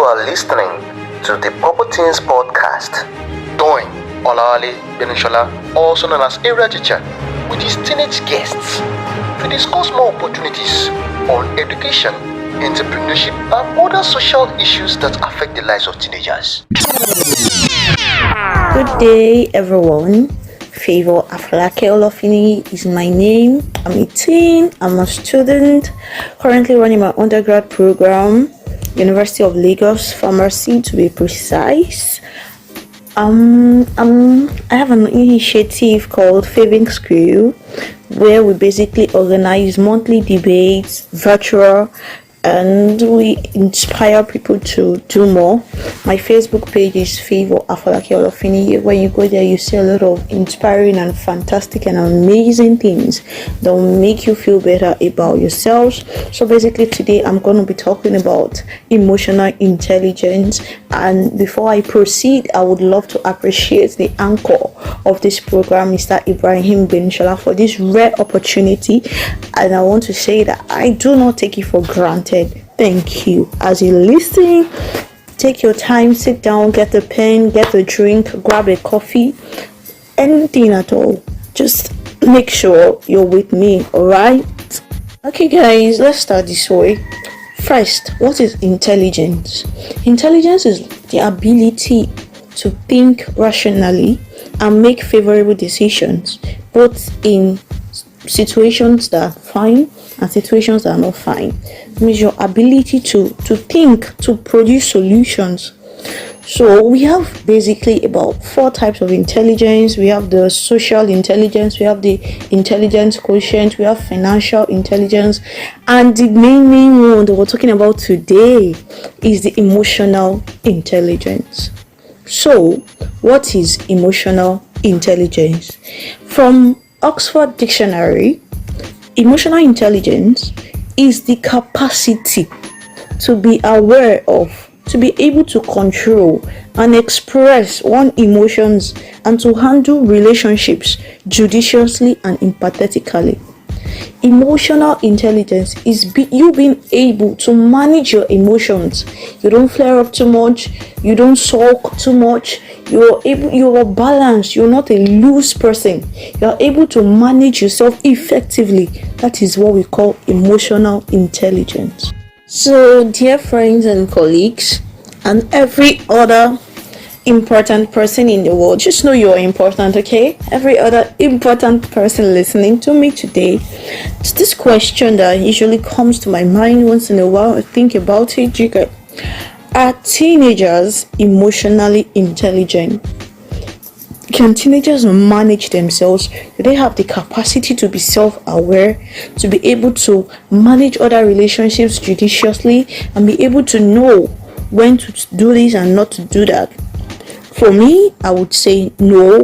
are listening to the Purple Teens podcast. Doing Olale Benishola, also known as Area Teacher, with his teenage guests to discuss more opportunities on education, entrepreneurship, and other social issues that affect the lives of teenagers. Good day, everyone. Favor Aflake Olofini is my name. I'm 18. I'm a student currently running my undergrad program, University of Lagos Pharmacy to be precise. I have an initiative called Faving School, where we basically organize monthly debates, virtual, and we inspire people to do more. My Facebook page is Favor Aflake Olofini. When you go there, you see a lot of inspiring and fantastic and amazing things that will make you feel better about yourselves. So basically today I'm going to be talking about emotional intelligence, and before I proceed, I would love to appreciate the anchor of this program, Mr. Ibrahim Benishola, for this rare opportunity, and I want to say that I do not take it for granted. Thank you. As you listen, take your time, sit down, get a pen, get a drink, grab a coffee, anything at all. Just make sure you're with me, alright? Okay guys, let's start this way. First, what is intelligence? Intelligence is the ability to think rationally and make favorable decisions, both in situations that are fine and situations that are not fine. It means your ability to think, to produce solutions. So we have basically about 4 types of intelligence. We have the social intelligence, we have the intelligence quotient, we have financial intelligence, and the main one that we're talking about today is the emotional intelligence. So what is emotional intelligence? From Oxford Dictionary, emotional intelligence is the capacity to be aware of, to be able to control and express one's emotions, and to handle relationships judiciously and empathetically. Emotional intelligence is you being able to manage your emotions. You don't flare up too much, you don't sulk too much, you are balanced, you're not a loose person, you are able to manage yourself effectively. That is what we call emotional intelligence. So dear friends and colleagues and every other important person in the world, just know you're important, okay? Every other important person listening to me today, it's this question that usually comes to my mind once in a while. I think about it. Are teenagers emotionally intelligent? Can teenagers manage themselves? Do they have the capacity to be self-aware, to be able to manage other relationships judiciously, and be able to know when to do this and not to do that? For me, I would say no.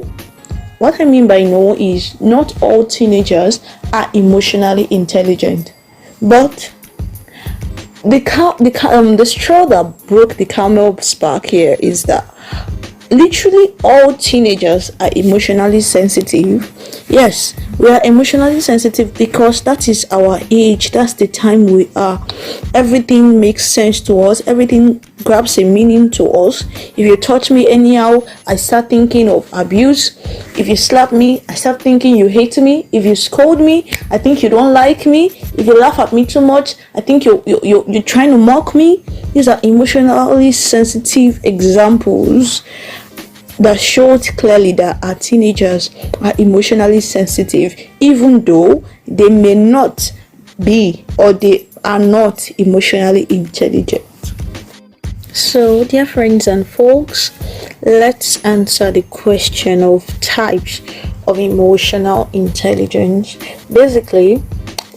What I mean by no is not all teenagers are emotionally intelligent, but the straw that broke the camel's back here is that literally all teenagers are emotionally sensitive. Yes, we are emotionally sensitive because that is our age, that's the time we are. Everything makes sense to us, everything grabs a meaning to us. If you touch me anyhow, I start thinking of abuse. If you slap me, I start thinking you hate me. If you scold me, I think you don't like me. If you laugh at me too much, I think you're trying to mock me. These are emotionally sensitive examples that showed clearly that our teenagers are emotionally sensitive, even though they may not be, or they are not emotionally intelligent. So dear friends and folks, let's answer the question of types of emotional intelligence. Basically,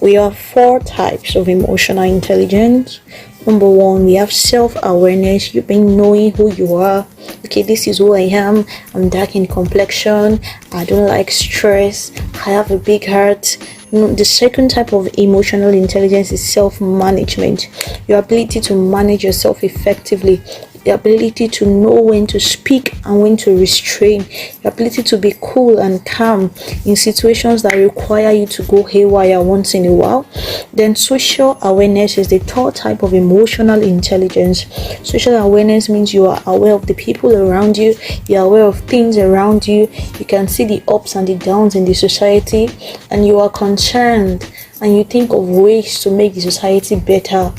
we have 4 types of emotional intelligence. Number 1, we have self-awareness. You've been knowing who you are. Okay, this is who I am. I'm dark in complexion. I don't like stress. I have a big heart. The second type of emotional intelligence is self-management. Your ability to manage yourself effectively. the ability to know when to speak and when to restrain, the ability to be cool and calm in situations that require you to go haywire once in a while. Then social awareness is the third type of emotional intelligence. Social awareness means you are aware of the people around you, you are aware of things around you, you can see the ups and the downs in the society, and you are concerned and you think of ways to make the society better.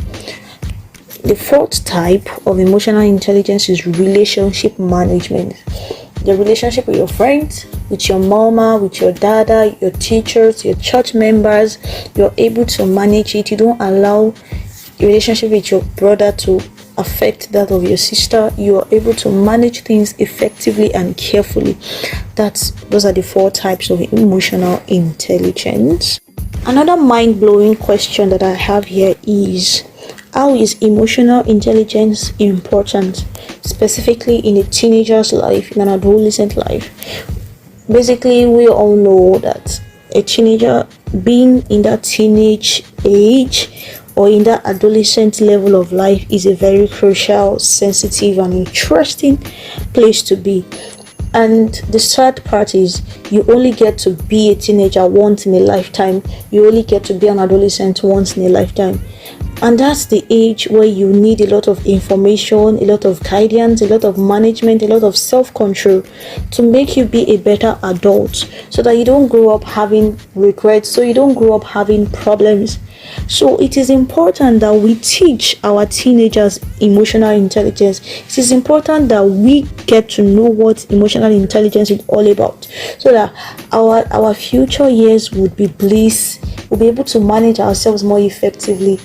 The fourth type of emotional intelligence is relationship management. The relationship with your friends, with your mama, with your dada, your teachers, your church members, you're able to manage it. You don't allow your relationship with your brother to affect that of your sister. You are able to manage things effectively and carefully. Those are the four types of emotional intelligence. Another mind-blowing question that I have here is, how is emotional intelligence important, specifically in a teenager's life, in an adolescent life? Basically, we all know that a teenager being in that teenage age or in that adolescent level of life is a very crucial, sensitive, and interesting place to be. And the sad part is, you only get to be a teenager once in a lifetime. You only get to be an adolescent once in a lifetime. And that's the age where you need a lot of information, a lot of guidance, a lot of management, a lot of self-control to make you be a better adult, so that you don't grow up having regrets, so you don't grow up having problems. So it is important that we teach our teenagers emotional intelligence. It is important that we get to know what emotional intelligence is all about, so that our future years would be bliss. We'll be able to manage ourselves more effectively.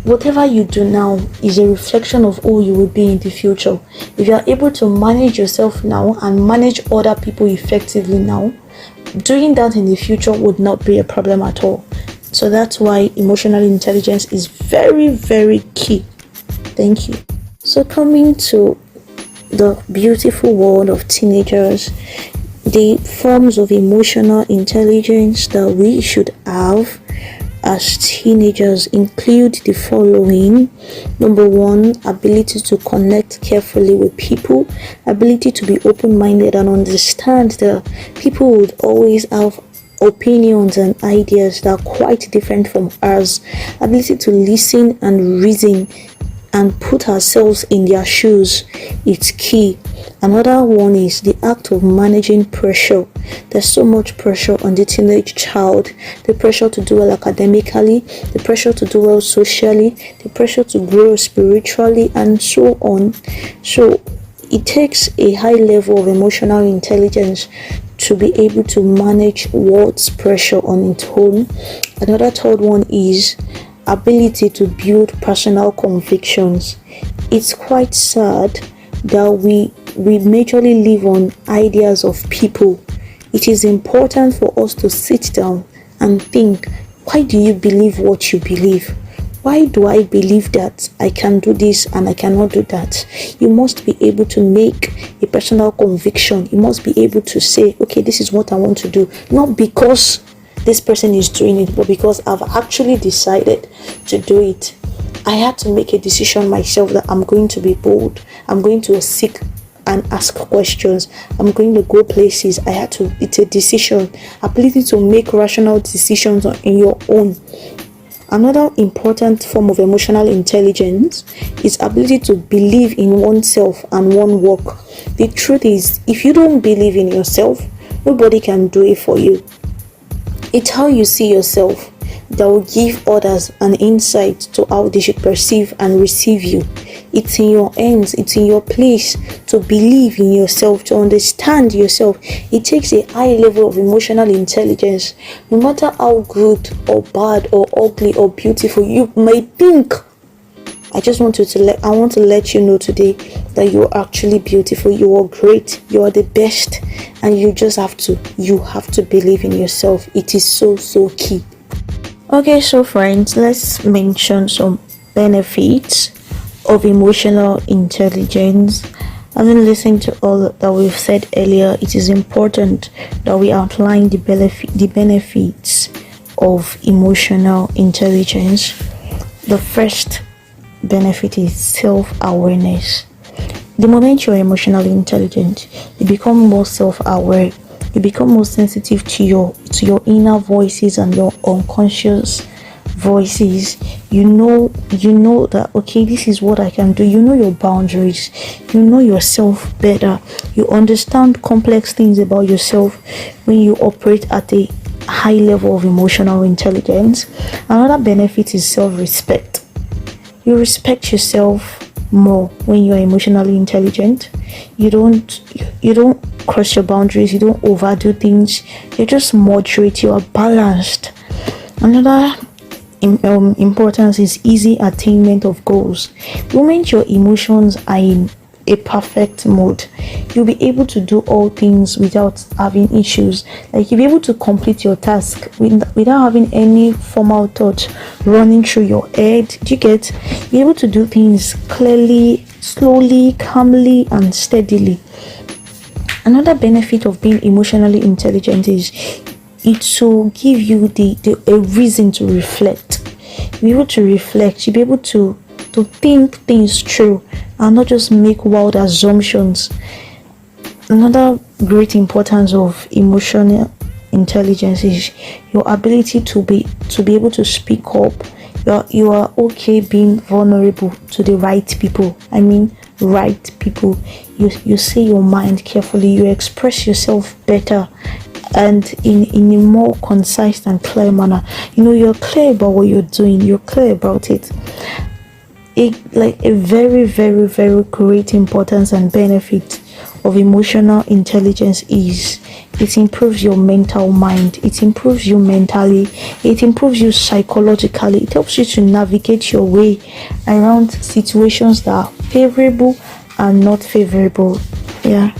Whatever you do now is a reflection of who you will be in the future. If you are able to manage yourself now and manage other people effectively now, doing that in the future would not be a problem at all. So that's why emotional intelligence is very, very key. Thank you. So coming to the beautiful world of teenagers, the forms of emotional intelligence that we should have as teenagers include the following. Number one, ability to connect carefully with people, ability to be open-minded and understand that people would always have opinions and ideas that are quite different from ours, ability to listen and reason and put ourselves in their shoes. It's key. Another one is the act of managing pressure. There's so much pressure on the teenage child. The pressure to do well academically, the pressure to do well socially, the pressure to grow spiritually, and so on. So it takes a high level of emotional intelligence to be able to manage what's pressure on its own. Another third one is ability to build personal convictions. It's quite sad that we majorly live on ideas of people. It is important for us to sit down and think, why do you believe what you believe? Why do I believe that I can do this and I cannot do that? You must be able to make a personal conviction. You must be able to say, okay, this is what I want to do. Not because this person is doing it, but because I've actually decided to do it. I had to make a decision myself that I'm going to be bold. I'm going to seek and ask questions. I'm going to go places. It's a decision. Ability to make rational decisions on your own. Another important form of emotional intelligence is ability to believe in oneself and one work. The truth is, if you don't believe in yourself, nobody can do it for you. It's how you see yourself that will give others an insight to how they should perceive and receive you. It's in your hands, it's in your place to believe in yourself, to understand yourself. It takes a high level of emotional intelligence. No matter how good or bad or ugly or beautiful you may think, I want to let you know today that you are actually beautiful, you are great, you are the best, and you have to believe in yourself. It is so key. Okay, so friends, let's mention some benefits of emotional intelligence. Having listened to all that we've said earlier, it is important that we outline the benefits of emotional intelligence. The first benefit is self-awareness. The moment you're emotionally intelligent, you become more self-aware. You become more sensitive to your inner voices and your unconscious voices. You know that, okay, this is what I can do. You know your boundaries. You know yourself better. You understand complex things about yourself when you operate at a high level of emotional intelligence. Another benefit is self-respect. You respect yourself more when you are emotionally intelligent. You don't cross your boundaries. You don't overdo things. You're just moderate. You are balanced. Another importance is easy attainment of goals. The moment your emotions are in a perfect mode, you'll be able to do all things without having issues. Like, you'll be able to complete your task without having any formal thought running through your head. Do you get? You're able to do things clearly, slowly, calmly, and steadily. Another benefit of being emotionally intelligent is it will give you a reason to reflect. You'll be able to reflect. You'll be able to think things through and not just make wild assumptions. Another great importance of emotional intelligence is your ability to be able to speak up. You are okay being vulnerable to the right people. I mean, right people. You say your mind carefully. You express yourself better and in a more concise and clear manner. You're clear about what you're doing. You're clear about it. A very, very, very great importance and benefit of emotional intelligence is it improves your mental mind. It improves you mentally. It improves you psychologically. It helps you to navigate your way around situations that are favorable and not favorable. Yeah.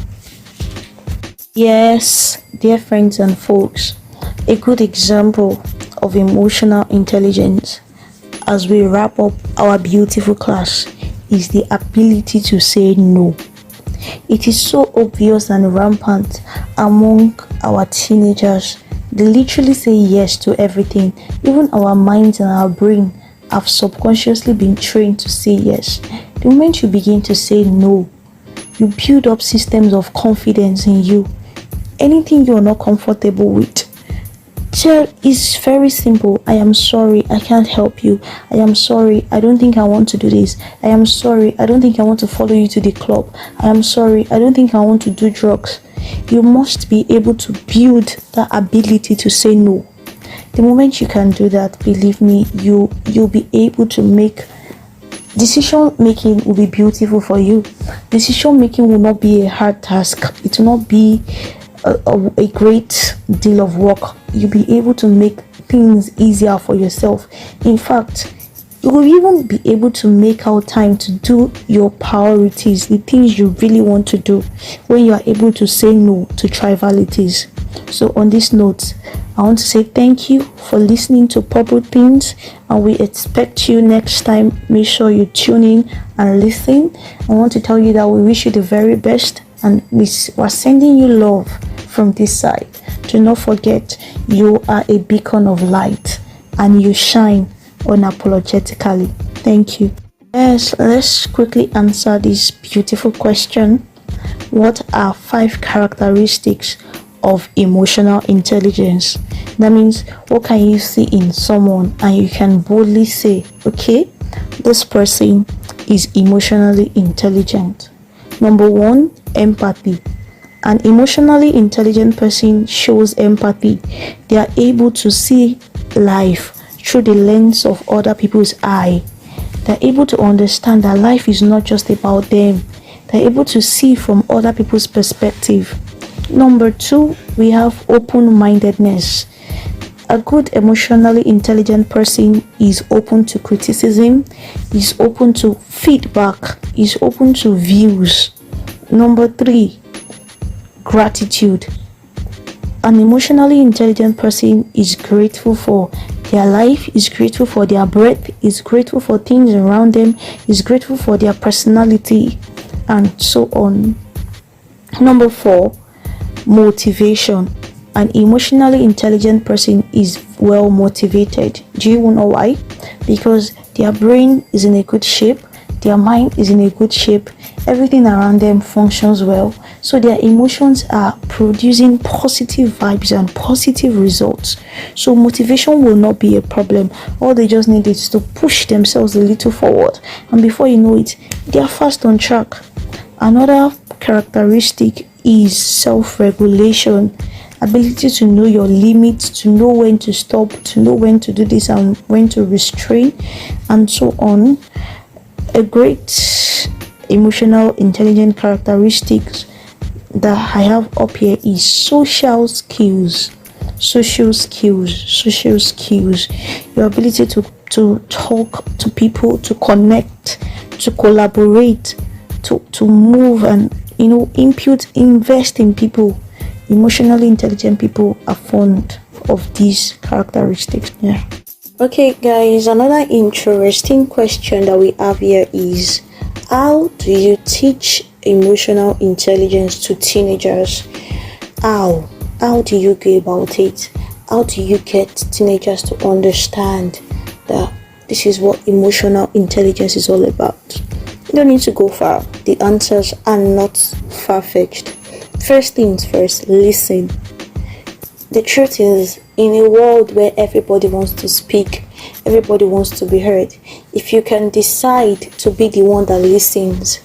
Yes, dear friends and folks, a good example of emotional intelligence as we wrap up our beautiful class is the ability to say no. It is so obvious and rampant among our teenagers. They literally say yes to everything. Even our minds and our brain have subconsciously been trained to say yes. The moment you begin to say no, you build up systems of confidence in you. Anything you're not comfortable with, it's very simple. I am sorry, I can't help you. I am sorry, I don't think I want to do this. I am sorry, I don't think I want to follow you to the club. I am sorry, I don't think I want to do drugs. You must be able to build that ability to say no. The moment you can do that, believe me, you'll be able to make decision making. Will be beautiful for you. Decision making will not be a hard task. It will not be a great deal of work. You'll be able to make things easier for yourself. In fact, you will even be able to make out time to do your priorities, the things you really want to do, when you are able to say no to trivialities. So on this note, I want to say thank you for listening to Purple Things, and we expect you next time. Make sure you tune in and listen. I want to tell you that we wish you the very best, and we're sending you love from this side. Do not forget, you are a beacon of light and you shine unapologetically. Thank you. Yes, let's quickly answer this beautiful question. What are 5 characteristics of emotional intelligence? That means, what can you see in someone and you can boldly say, okay, this person is emotionally intelligent? Number 1, empathy. An emotionally intelligent person shows empathy. They are able to see life through the lens of other people's eye. They're able to understand that life is not just about them. They're able to see from other people's perspective. Number 2, we have open-mindedness. A good emotionally intelligent person is open to criticism, is open to feedback, is open to views. Number 3, gratitude. An emotionally intelligent person is grateful for their life, is grateful for their breath, is grateful for things around them, is grateful for their personality, and so on. Number 4, motivation. An emotionally intelligent person is well motivated. Do you know why? Because their brain is in a good shape, their mind is in a good shape, everything around them functions well, so their emotions are producing positive vibes and positive results. So motivation will not be a problem. All they just need is to push themselves a little forward, and before you know it, they are fast on track. Another characteristic is self-regulation, ability to know your limits, to know when to stop, to know when to do this and when to restrain, and so on. A great emotional intelligent characteristics that I have up here is social skills. Your ability to talk to people, to connect, to collaborate, to move, and invest in people. Emotionally intelligent people are fond of these characteristics. Yeah. Okay, guys, another interesting question that we have here is, how do you teach emotional intelligence to teenagers? How do you go about it? How do you get teenagers to understand that this is what emotional intelligence is all about? You don't need to go far. The answers are not far-fetched. First things first, listen. The truth is, in a world where everybody wants to speak, everybody wants to be heard, if you can decide to be the one that listens,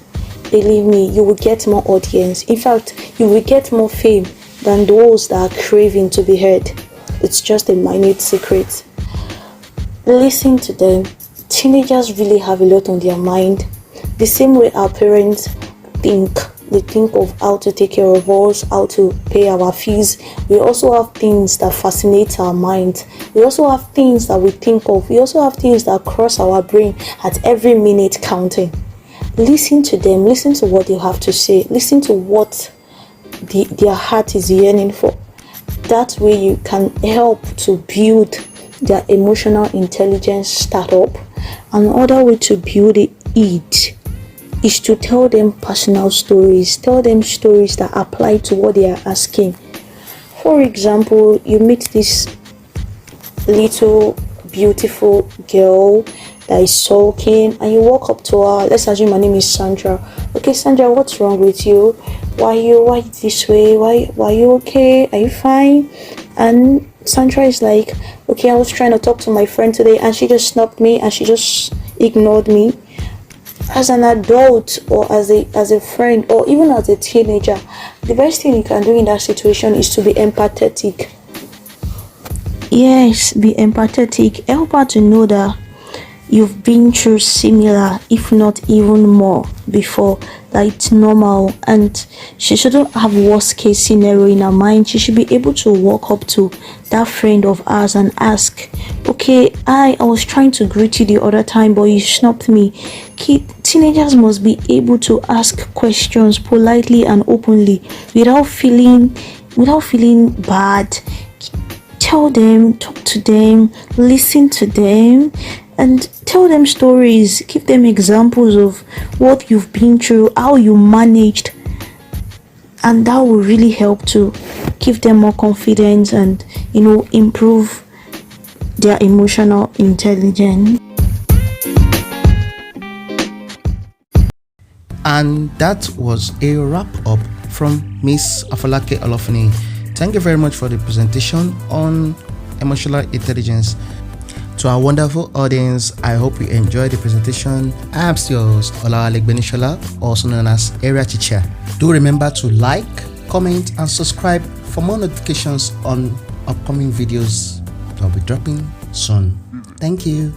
believe me, you will get more audience. In fact, you will get more fame than those that are craving to be heard. It's just a minute secret. Listen to them. Teenagers really have a lot on their mind. The same way our parents think. They think of how to take care of us, how to pay our fees. We also have things that fascinate our mind. We also have things that we think of. We also have things that cross our brain at every minute counting. Listen to them. Listen to what they have to say. Listen to what their heart is yearning for. That way you can help to build their emotional intelligence startup. Another way to build it is to tell them personal stories. Tell them stories that apply to what they are asking. For example, you meet this little beautiful girl that is sulking, and you walk up to her. Let's assume my name is Sandra. Okay, Sandra, what's wrong with you? Why this way? Why you okay? Are you fine? And Sandra is like, okay, I was trying to talk to my friend today and she just snubbed me and she just ignored me. As an adult or as a friend or even as a teenager, the best thing you can do in that situation is to be empathetic. Yes, be empathetic. Help her to know that you've been through similar, if not even more, before. That it's normal, and she shouldn't have worst case scenario in her mind. She should be able to walk up to that friend of ours and ask, okay, I was trying to greet you the other time, but you snubbed me. Teenagers must be able to ask questions politely and openly without feeling bad. Tell them, talk to them, listen to them, and tell them stories. Give them examples of what you've been through, how you managed, and that will really help to give them more confidence and improve their emotional intelligence. And that was a wrap up from Miss Afalake Olofini. Thank you very much for the presentation on emotional intelligence. To our wonderful audience, I hope you enjoyed the presentation. I am still your host, Olawale Benishola, also known as Area Teacher. Do remember to like, comment, and subscribe for more notifications on upcoming videos that will be dropping soon. Thank you.